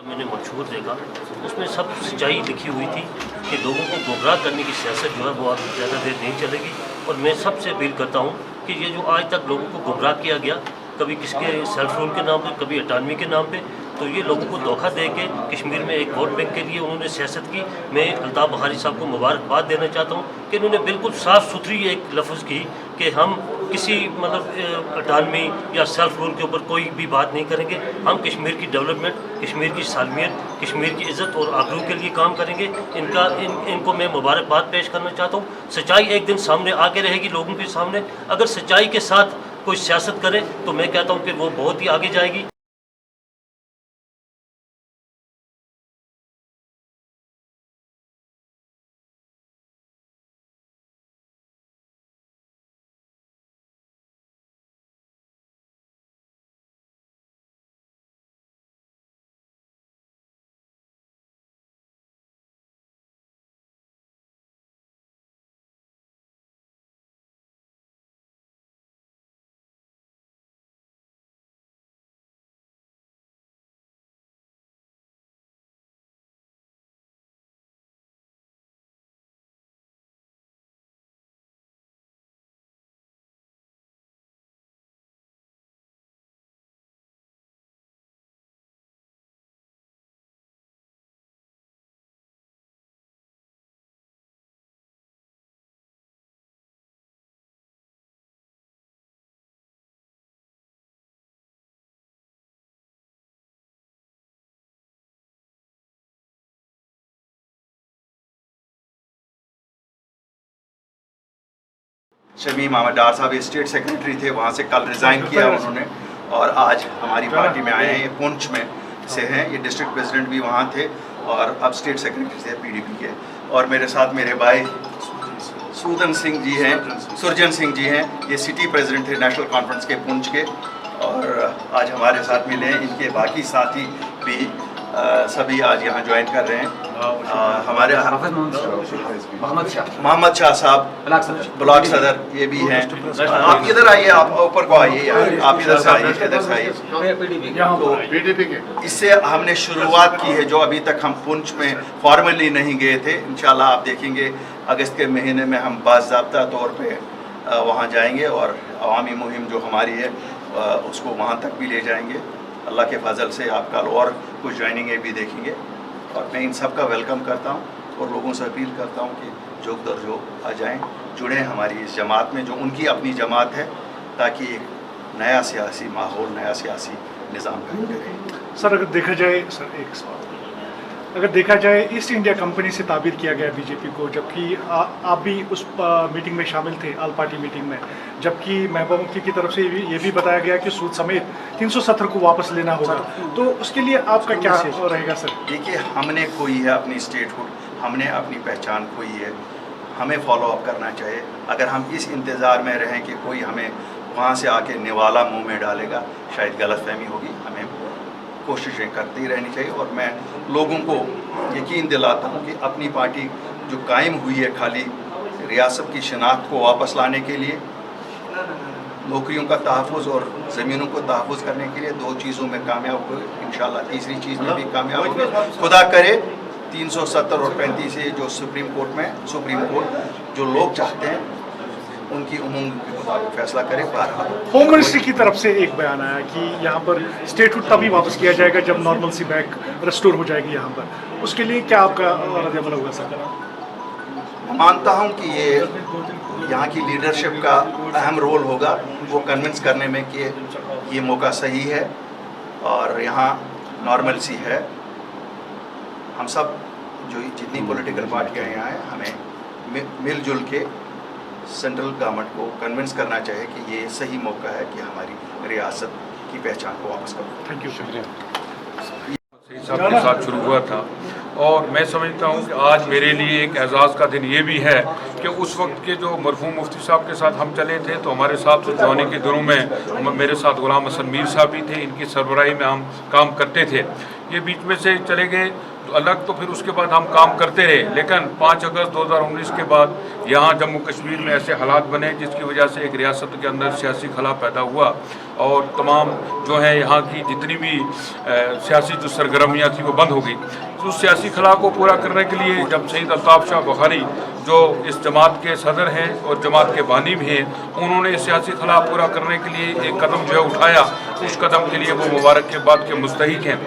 मैंने मंशूर देखा, उसमें सब सच्चाई लिखी हुई थी कि लोगों को गुमराह करने की सियासत जो है वो अब ज़्यादा देर नहीं चलेगी। और मैं सबसे अपील करता हूँ कि ये जो आज तक लोगों को गुमराह किया गया, कभी किसके सेल्फ रूल के नाम पे, कभी अटानमी के नाम पे, तो ये लोगों को धोखा दे के कश्मीर में एक वोट बैंक के लिए उन्होंने सियासत की। मैं अल्ताफ़ बहारी साहब को मुबारकबाद देना चाहता हूँ कि उन्होंने बिल्कुल साफ़ सुथरी एक लफ्ज़ की कि हम किसी मतलब अटानमी या सेल्फ रूल के ऊपर कोई भी बात नहीं करेंगे। हम कश्मीर की डेवलपमेंट, कश्मीर की सालमियत, कश्मीर की इज़्ज़त और आबरू के लिए काम करेंगे। इनको मैं मुबारकबाद पेश करना चाहता हूँ। सच्चाई एक दिन सामने आके रहेगी लोगों के सामने। अगर सच्चाई के साथ कोई सियासत करे तो मैं कहता हूँ कि वो बहुत ही आगे जाएगी। शमीम अहमद डार साहब स्टेट सेक्रेटरी थे, वहाँ से कल रिज़ाइन किया उन्होंने और आज हमारी पार्टी में आए हैं। ये पुंछ में से हैं, ये डिस्ट्रिक्ट प्रेसिडेंट भी वहाँ थे और अब स्टेट सेक्रेटरी थे पीडीपी के। और मेरे साथ मेरे भाई सुरजन सिंह जी हैं, ये सिटी प्रेसिडेंट थे नेशनल कॉन्फ्रेंस के पुंछ के, और आज हमारे साथ मिले हैं। इनके बाकी साथी भी सभी आज यहाँ ज्वाइन कर रहे हैं। हमारे मोहम्मद शाह साहब ब्लॉक सदर ये भी हैं। आप इधर आइए, आप ऊपर को आइए, आप इधर से आइए, इधर से आइए। तो इससे हमने शुरुआत की है, जो अभी तक हम पुंछ में फॉर्मली नहीं गए थे। इंशाल्लाह आप देखेंगे अगस्त के महीने में हम बाज़ाब्ता तौर पे वहाँ जाएंगे और अवामी मुहिम जो हमारी है उसको वहाँ तक भी ले जाएंगे। अल्लाह के फजल से आप कल और कुछ ज्वाइनिंगें भी देखेंगे और मैं इन सब का वेलकम करता हूँ और लोगों से अपील करता हूँ कि जोग दर जो आ जाएँ, जुड़ें हमारी इस जमात में जो उनकी अपनी जमात है, ताकि एक नया सियासी माहौल, नया सियासी निज़ाम कायम करें। सर अगर देखा जाए, सर एक सवाल, अगर देखा जाए ईस्ट इंडिया कंपनी से ताबीर किया गया बीजेपी को, जबकि आप भी उस मीटिंग में शामिल थे, आल पार्टी मीटिंग में, जबकि महबूबा मुफ्ती की तरफ से ये भी बताया गया कि सूद समेत 370 को वापस लेना होगा, तो उसके लिए आपका क्या रहेगा सर? देखिए, हमने खोई है अपनी स्टेटहुड, हमने अपनी पहचान खोई है, हमें फॉलो अप करना चाहिए। अगर हम इस इंतज़ार में रहें कि कोई हमें वहाँ से आके निवाला मुँह में डालेगा, शायद गलतफहमी होगी। हमें कोशिशें करती रहनी चाहिए और मैं लोगों को यकीन दिलाता हूँ कि अपनी पार्टी जो कायम हुई है खाली रियासत की शनाख्त को वापस लाने के लिए, नौकरियों का तहफ़्फ़ुज़ और ज़मीनों को तहफ़्फ़ुज़ करने के लिए, 2 चीज़ों में कामयाब हुए। इंशाल्लाह तीसरी चीज़ में भी कामयाब होंगे, खुदा करे। 370 और 35 से जो सुप्रीम कोर्ट जो लोग चाहते हैं उनकी उम्मीद के मुताबिक फैसला करे। होम मिनिस्ट्री की तरफ से एक बयान आया कि यहाँ पर स्टेटहुड तभी वापस किया जाएगा जब नॉर्मल सी बैक रेस्टोर हो जाएगी यहाँ पर, उसके लिए क्या आपका रद्द-ए-अमल होगा सर? मानता हूँ कि ये यहाँ की लीडरशिप का अहम रोल होगा, वो कन्विंस करने में कि ये मौका सही है और यहाँ नॉर्मल सी है। हम सब जो जितनी पॉलिटिकल पार्टियाँ यहाँ हैं, हमें मिलजुल के सेंट्रल गवर्नमेंट को कन्विंस करना चाहिए कि ये सही मौका है कि हमारी रियासत की पहचान को वापस करो। Thank you. साहब के साथ शुरू हुआ था और मैं समझता हूँ कि आज मेरे लिए एक एजाज़ का दिन ये भी है कि उस वक्त के जो मरहूम मुफ्ती साहब के साथ हम चले थे, तो हमारे साथ से जवानी के दिनों में मेरे साथ गुलाम हसन मीर साहब भी थे, इनकी सरबराही में हम काम करते थे। ये बीच में से चले गए, अलग तो फिर उसके बाद हम काम करते रहे, लेकिन 5 अगस्त 2019 के बाद यहाँ जम्मू कश्मीर में ऐसे हालात बने जिसकी वजह से एक रियासत के अंदर सियासी खला पैदा हुआ और तमाम जो है यहाँ की जितनी भी सियासी जो सरगर्मियाँ थी वो बंद हो गई। तो उस सियासी खला को पूरा करने के लिए जब शहीद अल्ताफ शाह बुखारी जो इस जमात के सदर हैं और जमात के बानी भी हैं, उन्होंने सियासी खला पूरा करने के लिए एक कदम जो है उठाया, उस कदम के लिए वो मुबारक के बाद के मुस्तहिक हैं।